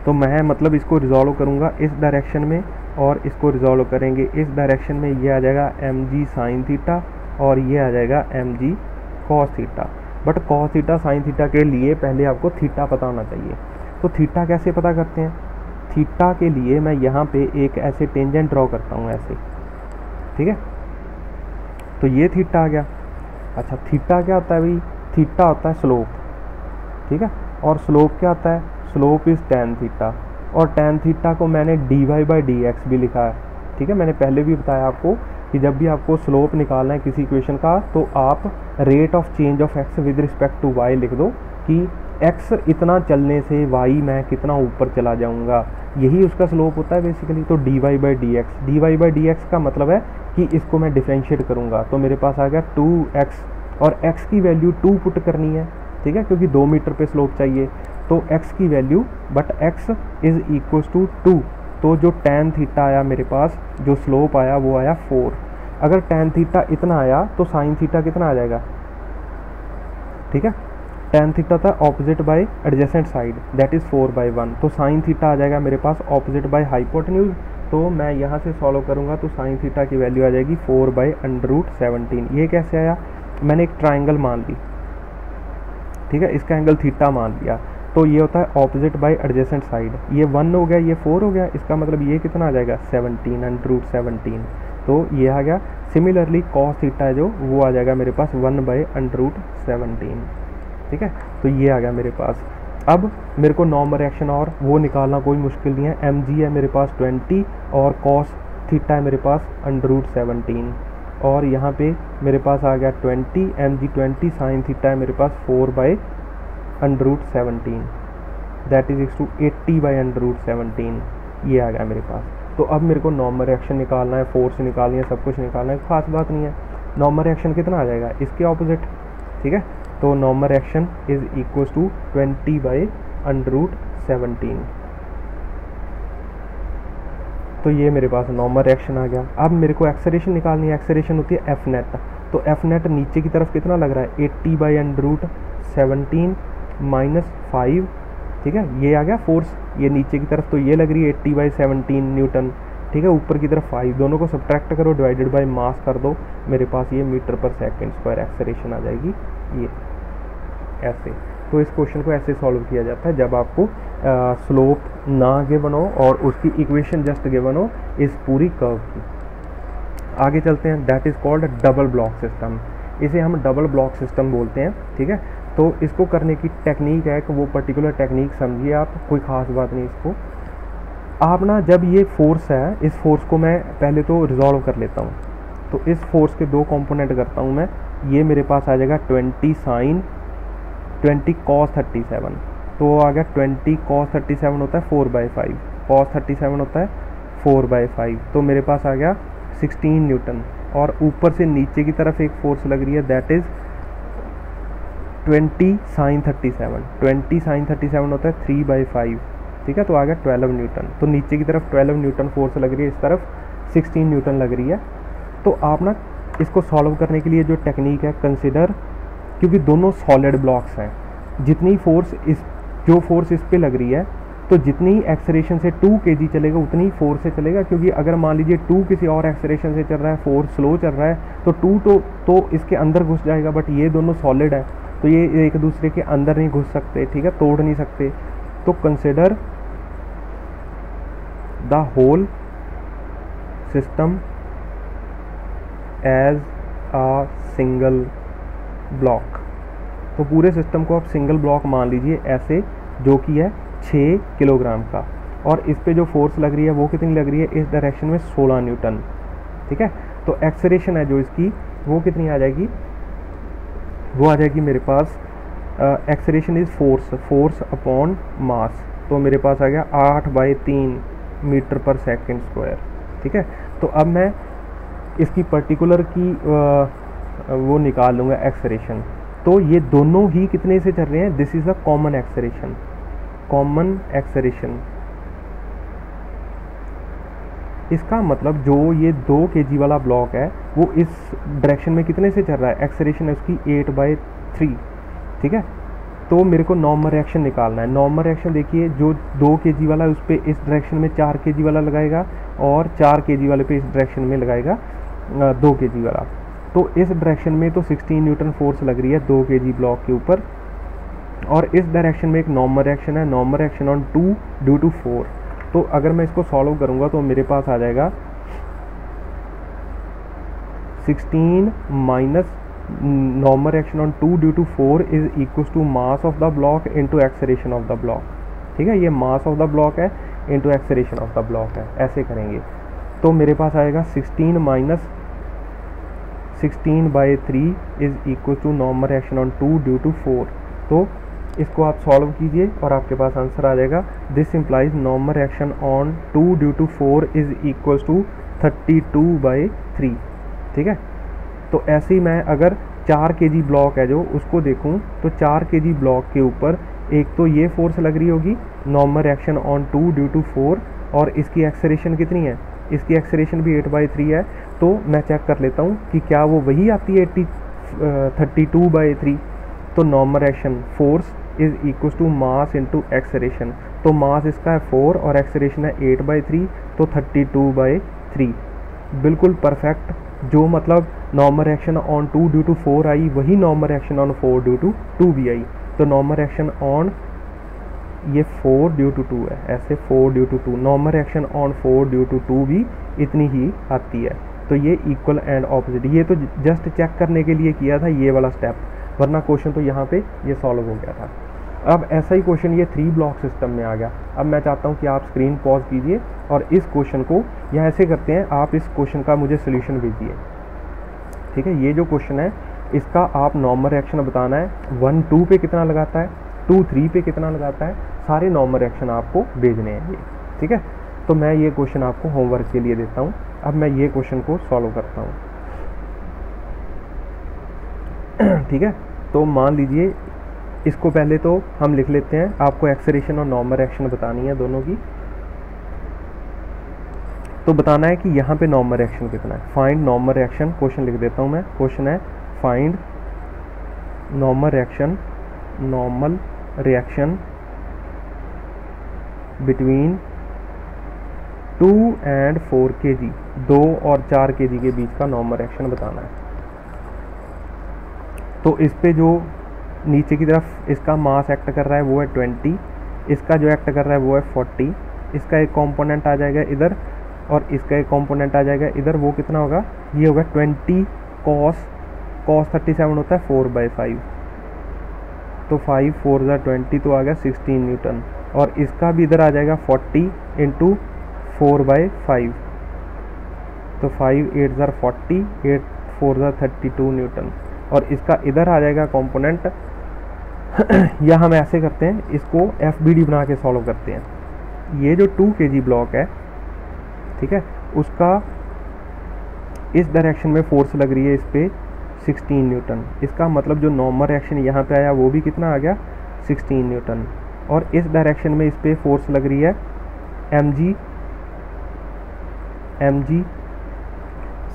तो मैं मतलब इसको रिजॉल्व करूँगा इस डायरेक्शन में और इसको रिजॉल्व करेंगे इस डायरेक्शन में। ये आ जाएगा mg sin थीटा और ये आ जाएगा mg cos theta. But cos theta sin theta के लिए पहले आपको थीटा पता होना चाहिए। तो थीटा कैसे पता करते हैं, थीटा के लिए मैं यहाँ पे एक ऐसे टेंजेंट ड्रॉ करता हूँ ऐसे। ठीक है, तो ये थीटा आ गया। अच्छा, थीटा क्या होता है भाई, थीटा होता है स्लोप। ठीक है, और स्लोप क्या होता है, स्लोप इज tan थीटा, और tan थीटा को मैंने dy/dx भी लिखा है। ठीक है, मैंने पहले भी बताया आपको कि जब भी आपको स्लोप निकालना है किसी इक्वेशन का तो आप rate of change of x with respect to y लिख दो कि x इतना चलने से y मैं कितना ऊपर चला जाऊंगा, यही उसका स्लोप होता है बेसिकली। तो dy/dx का मतलब है कि इसको मैं डिफरेंशिएट करूंगा, तो मेरे पास आ गया 2x और x की वैल्यू 2 पुट करनी है। ठीक है, क्योंकि 2 मीटर पे स्लोप चाहिए, तो x की value, but x is equal to 2, तो जो tan थीटा आया मेरे पास, जो स्लोप आया वो आया 4। अगर tan थीटा इतना आया तो sin थीटा कितना आ जाएगा। ठीक है, tan थीटा था opposite by adjacent side that is 4/1, तो sin थीटा आ जाएगा मेरे पास ऑपोजिट बाय हाइपोटेन्यूज। तो मैं यहाँ से सॉल्व करूँगा तो sin थीटा की वैल्यू आ जाएगी 4/√17। ये कैसे आया, मैंने एक ट्राइंगल मान ली। ठीक है, इसका एंगल थीटा मान लिया, तो ये होता है ऑपोजिट बाय एडजेसेंट साइड। ये 1 हो गया, ये 4 हो गया, इसका मतलब ये कितना आ जाएगा 17/√17, तो ये आ गया। सिमिलरली cos थीटा जो वो आ जाएगा मेरे पास 1/√17। ठीक है, तो ये आ गया मेरे पास। अब मेरे को नॉर्मल रिएक्शन और वो निकालना कोई मुश्किल नहीं है। mg है मेरे पास 20 और cos थीटा है मेरे पास √17 और यहाँ पे मेरे पास आ गया 20 mg 20 sin थीटा है मेरे पास 4/√17 दैट इज 80/√17 ये आ गया मेरे पास। तो अब मेरे को नॉर्मल रिएक्शन निकालना है, फोर्स निकालनी है, सब कुछ निकालना है, खास बात नहीं है। नॉर्मल रिएक्शन कितना आ जाएगा, इसके ऑपोजिट, ठीक है। तो normal reaction is equal to 20/√17। तो ये मेरे पास नॉर्मल रिएक्शन आ गया। अब मेरे को एक्सेलरेशन निकालनी है, एक्सेलरेशन होती है एफ नेट। तो एफ नेट नीचे की तरफ कितना लग रहा है 80/√17 -5, ठीक है। ये आ गया फोर्स, ये नीचे की तरफ तो ये लग रही है 80/17 न्यूटन, ठीक है। ऊपर की तरफ 5, दोनों को सब्ट्रैक्ट करो, डिवाइडेड बाय मास कर दो, मेरे पास ये metre per second square acceleration आ जाएगी ये ऐसे। तो इस क्वेश्चन को ऐसे सॉल्व किया जाता है जब आपको स्लोप ना गिवन हो और उसकी इक्वेशन जस्ट गिवन हो इस पूरी कर्व की। आगे चलते हैं, that is called double block system. इसे हम डबल ब्लॉक सिस्टम बोलते हैं, ठीक है। तो इसको करने की टेक्निक है कि वो पर्टिकुलर टेक्निक समझिए आप, कोई ख़ास बात नहीं। इसको आप ना, जब ये फोर्स है, इस फोर्स को मैं पहले तो रिजॉल्व कर लेता हूँ। तो इस फोर्स के दो कंपोनेंट करता हूँ मैं। ये मेरे पास आ जाएगा 20 sin 20 cos 37, तो वो आ गया 20 cos 37 होता है 4/5, cos 37 होता है 4/5, तो मेरे पास आ गया 16 न्यूटन। और ऊपर से नीचे की तरफ एक फोर्स लग रही है, दैट इज़ 20 sin 37, 20 sin 37 होता है 3/5, ठीक है। तो आ गया 12 न्यूटन। तो नीचे की तरफ 12 न्यूटन फोर्स लग रही है, इस तरफ 16 न्यूटन लग रही है। तो आप ना इसको सॉल्व करने के लिए जो टेक्निक है, कंसिडर, क्योंकि दोनों सॉलिड ब्लॉक्स हैं, जितनी फोर्स जो फोर्स इस पे लग रही है, तो जितनी एक्सेलरेशन से 2 kg चलेगा उतनी फोर्स से चलेगा। क्योंकि अगर मान लीजिए 2 किसी और एक्सेलरेशन से चल रहा है, फोर्स स्लो चल रहा है, तो 2 तो इसके अंदर घुस जाएगा, बट ये दोनों सॉलिड है तो ये एक दूसरे के अंदर नहीं घुस सकते, ठीक है, तोड़ नहीं सकते। तो consider the whole system as a single block. तो पूरे सिस्टम को आप सिंगल ब्लॉक मान लीजिए ऐसे, जो कि है 6 किलोग्राम का। और इस पे जो फोर्स लग रही है वो कितनी लग रही है, इस डायरेक्शन में 16 न्यूटन, ठीक है। तो एक्सेलरेशन है जो इसकी, वो कितनी आ जाएगी, वो आ जाएगी मेरे पास, acceleration is force upon mass. तो मेरे पास आ गया 8/3 मीटर पर सेकंड स्क्वायर, ठीक है। तो अब मैं इसकी पर्टिकुलर की वो निकाल लूँगा एक्सेलरेशन। तो ये दोनों ही कितने से चल रहे हैं, this is a common acceleration, common acceleration. इसका मतलब जो ये 2 kg वाला ब्लॉक है वो इस डायरेक्शन में कितने से चल रहा है, एक्सेलरेशन है उसकी 8/3, ठीक है। तो मेरे को नॉर्मल रिएक्शन निकालना है। नॉर्मल रिएक्शन देखिए, जो 2 kg वाला है उस पर इस डायरेक्शन में 4 kg वाला लगाएगा, और 4 kg वाले पे इस डायरेक्शन में लगाएगा 2 kg वाला। तो इस डायरेक्शन में तो 16 न्यूटन फोर्स लग रही है 2 kg ब्लॉक के ऊपर, और इस डायरेक्शन में एक नॉर्मल रिएक्शन है, normal reaction on 2 due to 4। तो अगर मैं इसको सॉल्व करूंगा तो मेरे पास आ जाएगा 16 minus normal reaction on 2 due to 4 is equal to mass of the block into acceleration of the block, ठीक है। ये मास ऑफ द ब्लॉक है into acceleration of the block है, ऐसे करेंगे। तो मेरे पास आएगा 16 minus 16/3 is equal to normal reaction on 2 due to 4। तो इसको आप सॉल्व कीजिए और आपके पास आंसर आ जाएगा, this implies normal reaction on 2 due to 4 is equal to 32/3, ठीक है। तो ऐसे ही मैं अगर 4 kg ब्लॉक है जो, उसको देखूं तो 4 kg ब्लॉक के ऊपर एक तो ये फोर्स लग रही होगी, normal reaction on 2 due to 4, और इसकी एक्सेलरेशन कितनी है, इसकी एक्सेलरेशन भी 8/3 है। तो मैं चेक कर लेता हूँ कि क्या वो वही आती है 32/3। तो normal reaction force is equal to mass into acceleration. तो मास इसका है 4 और एक्सेलरेशन है 8/3, तो 32/3 बिल्कुल परफेक्ट। जो मतलब normal reaction on 2 due to 4 आई, वही normal reaction on 4 due to 2 भी आई। तो नॉर्मल रिएक्शन ऑन ये 4 ड्यू टू 2 है, ऐसे 4 due to 2, normal reaction on 4 due to 2 भी इतनी ही आती है। तो ये इक्वल एंड ऑपोजिट, ये तो जस्ट चेक करने के लिए किया था ये वाला स्टेप, वरना क्वेश्चन तो यहाँ पे ये सॉल्व हो गया था। अब ऐसा ही क्वेश्चन ये 3 ब्लॉक सिस्टम में आ गया। अब मैं चाहता हूँ कि आप स्क्रीन पॉज कीजिए और इस क्वेश्चन को, या ऐसे करते हैं, आप इस क्वेश्चन का मुझे सोल्यूशन भेजिए। ठीक है, ये जो क्वेश्चन है इसका आप नॉर्मल रिएक्शन बताना है, 1 2 पे कितना लगाता है, 2 3 पे कितना लगाता है, सारे नॉर्मल रिएक्शन आपको भेजने हैं ये। ठीक है, तो मैं ये क्वेश्चन आपको होमवर्क के लिए देता हूँ। अब मैं ये क्वेश्चन को सॉल्व करता हूँ। ठीक है, तो मान लीजिए इसको पहले तो हम लिख लेते हैं, आपको एक्सेलरेशन और नॉर्मल रिएक्शन बतानी है दोनों की। तो बताना है कि यहाँ पे नॉर्मल रिएक्शन कितना है। फाइंड नॉर्मल रिएक्शन, क्वेश्चन लिख देता हूँ मैं। क्वेश्चन है find normal reaction between 2 and 4 kg, 2 और 4 kg के बीच का नॉर्मल रिएक्शन बताना है। तो इस पे जो नीचे की तरफ इसका मास एक्ट कर रहा है वो है 20, इसका जो एक्ट कर रहा है वो है 40, इसका एक कंपोनेंट आ जाएगा इधर और इसका एक कंपोनेंट आ जाएगा इधर। वो कितना होगा, ये होगा 20 cos 37 होता है 4/5, तो 5 4 20 तो आ गया 16 न्यूटन। और इसका भी इधर आ जाएगा 40 × 4/5, तो 5 8 40, 8 4 32 न्यूटन। और इसका इधर आ जाएगा कंपोनेंट या हम ऐसे करते हैं, इसको FBD बना के सॉल्व करते हैं। ये जो 2 kg ब्लॉक है, ठीक है, उसका इस डायरेक्शन में फोर्स लग रही है इस पे 16 न्यूटन। इसका मतलब जो नॉर्मल रिएक्शन यहाँ पे आया वो भी कितना आ गया, 16 न्यूटन। और इस डायरेक्शन में इस पे फोर्स लग रही है mg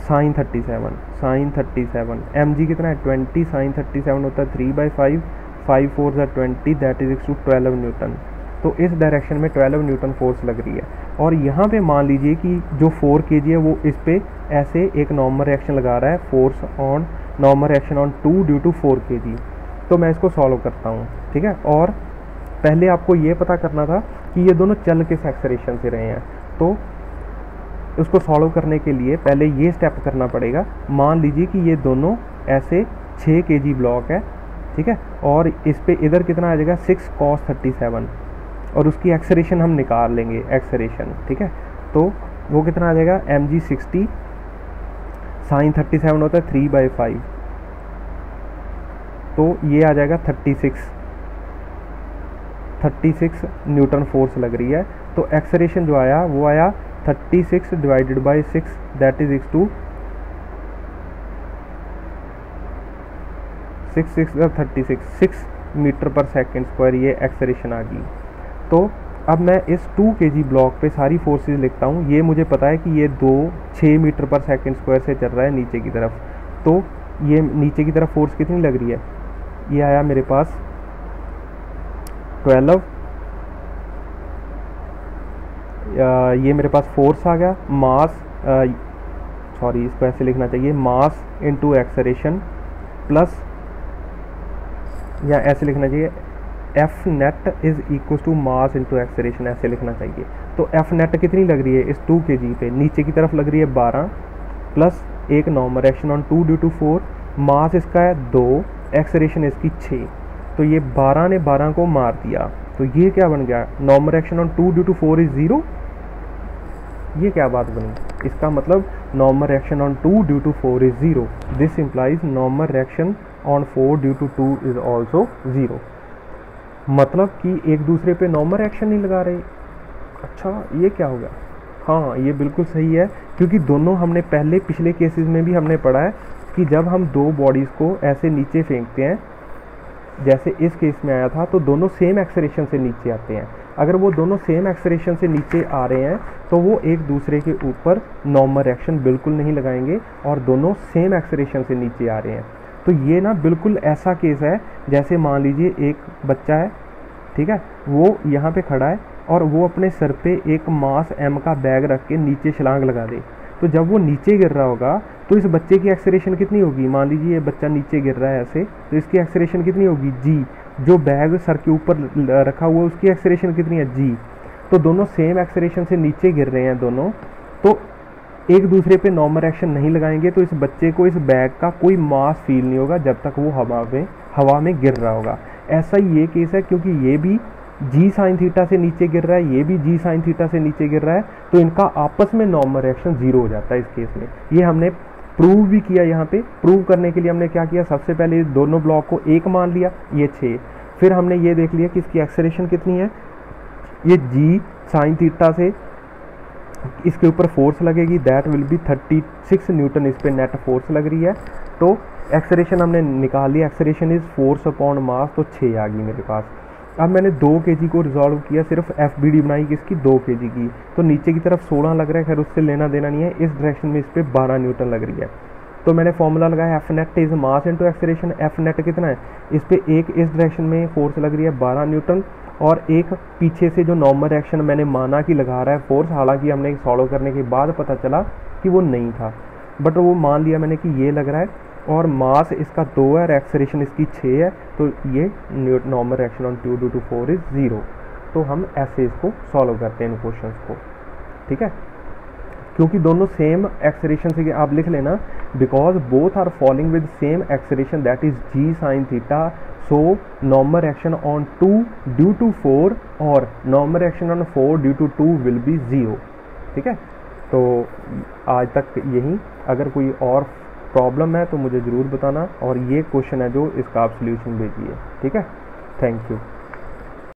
sin 37, mg कितना है 20 sin 37 होता है 3/5, 5 4 20, दैट इज 12 न्यूटन। तो इस डायरेक्शन में 12 न्यूटन फोर्स लग रही है। और यहाँ पे मान लीजिए कि जो 4 kg है वो इस पे ऐसे एक नॉर्मल रिएक्शन लगा रहा है, force on normal reaction on 2 due to 4 kg। तो मैं इसको सॉल्व करता हूँ। ठीक है, और पहले आपको ये पता करना था कि ये दोनों चल किस एक्सेलरेशन से रहे हैं। तो उसको सॉल्व करने के लिए पहले ये स्टेप करना पड़ेगा। मान लीजिए कि ये दोनों ऐसे 6 kg ब्लॉक है, ठीक है, और इस पे इधर कितना आ जाएगा 6 cos 37, और उसकी एक्सेलरेशन हम निकाल लेंगे एक्सेलरेशन। ठीक है, तो वो कितना आ जाएगा mg 60 sin 37 होता है 3/5, तो ये आ जाएगा 36 न्यूटन फोर्स लग रही है। तो एक्सेलरेशन जो आया वो आया 36 divided by 6, that is 6 metre per second square, ये एक्सेलरेशन आ गई। तो अब मैं इस 2 kg ब्लॉक पे सारी फोर्सेस लिखता हूँ। ये मुझे पता है कि ये 6 मीटर पर सेकेंड स्क्वायर से चल रहा है नीचे की तरफ। तो ये नीचे की तरफ फोर्स कितनी लग रही है, ये आया मेरे पास 12, ये मेरे पास फोर्स आ गया, मास सॉरी इसको ऐसे लिखना चाहिए, मास इनटू एक्सेलरेशन प्लस, या ऐसे लिखना चाहिए F net is equal to mass into acceleration, ऐसे लिखना चाहिए। तो F नेट कितनी लग रही है इस 2 kg पे, नीचे की तरफ लग रही है 12 प्लस एक normal reaction on 2 due to 4, mass इसका है 2, एक्सेलरेशन इसकी 6, तो ये 12 ने 12 को मार दिया। तो ये क्या बन गया, normal reaction on 2 due to 4 is 0। ये क्या बात बनी, इसका मतलब normal reaction on 2 due to 4 is 0। This implies normal reaction on 4 due to 2 is also 0। मतलब कि एक दूसरे पे नॉर्मल रिएक्शन नहीं लगा रहे। अच्छा, ये क्या होगा, हाँ ये बिल्कुल सही है, क्योंकि दोनों हमने पहले पिछले केसेस में भी हमने पढ़ा है कि जब हम दो बॉडीज़ को ऐसे नीचे फेंकते हैं, जैसे इस केस में आया था, तो दोनों सेम एक्सेलरेशन से नीचे आते हैं। अगर वो दोनों सेम एक्सेलरेशन से नीचे आ रहे हैं तो वो एक दूसरे के ऊपर नॉर्मल रिएक्शन बिल्कुल नहीं लगाएंगे, और दोनों सेम एक्सेलरेशन से नीचे आ रहे हैं। तो ये ना बिल्कुल ऐसा केस है जैसे मान लीजिए एक बच्चा है, ठीक है, वो यहाँ पे खड़ा है और वो अपने सर पे एक मास m का बैग रख के नीचे छलांग लगा दे। तो जब वो नीचे गिर रहा होगा तो इस बच्चे की एक्सेलरेशन कितनी होगी, मान लीजिए ये बच्चा नीचे गिर रहा है ऐसे, तो इसकी एक्सेलरेशन कितनी होगी g। जो बैग सर के ऊपर रखा हुआ है उसकी एक्सेलरेशन कितनी है g। तो दोनों सेम एक्सेलरेशन से नीचे गिर रहे हैं दोनों, तो एक दूसरे पे नॉर्मल एक्शन नहीं लगाएंगे तो इस बच्चे को इस बैग का कोई मास फील नहीं होगा जब तक वो हवा में गिर रहा होगा। ऐसा ही ये केस है, क्योंकि ये भी जी साइन थीटा से नीचे गिर रहा है, ये भी जी साइन थीटा से नीचे गिर रहा है, तो इनका आपस में नॉर्मल रिएक्शन जीरो हो जाता है इस केस में। ये हमने प्रूव भी किया। यहाँ पे प्रूव करने के लिए हमने क्या किया, सबसे पहले दोनों ब्लॉक को एक मान लिया, ये 6। फिर हमने ये देख लिया कि इसकी एक्सेलरेशन कितनी है, ये जी साइन थीटा से इसके ऊपर फोर्स लगेगी, दैट विल बी 36 न्यूटन इस पे नेट फोर्स लग रही है। तो एक्सेलरेशन हमने निकाल लिया, acceleration is force upon mass, तो 6 आ गई मेरे पास। अब मैंने 2 kg को रिजॉल्व किया, सिर्फ FBD बनाई किसकी, 2 kg की, तो नीचे की तरफ 16 लग रहा है, खैर उससे लेना देना नहीं है। इस डायरेक्शन में इस पर 12 न्यूटन लग रही है, तो मैंने फॉर्मूला लगाया F net is mass into acceleration. F net कितना है, इस पर एक इस डायरेक्शन में फोर्स लग रही है 12 न्यूटन, और एक पीछे से जो नॉर्मल एक्शन मैंने माना कि लगा रहा है फोर्स, हालांकि हमने सॉल्व करने के बाद पता चला कि वो नहीं था, बट वो मान लिया मैंने कि ये लग रहा है, और मास इसका 2 है और एक्सेलरेशन इसकी 6 है, तो ये normal reaction on 2 due to 4 is 0। तो हम ऐसे इसको सॉल्व करते हैं इन क्वेश्चन को, ठीक है, क्योंकि दोनों सेम एक्सेलरेशन से, आप लिख लेना, because both are falling with same acceleration that is g sine theta, so normal reaction on 2 due to 4 और normal reaction on 4 due to 2 will be 0, ठीक है। तो आज तक यही, अगर कोई और प्रॉब्लम है तो मुझे ज़रूर बताना, और ये क्वेश्चन है जो इसका आप सॉल्यूशन भेजिए, ठीक है। Thank you.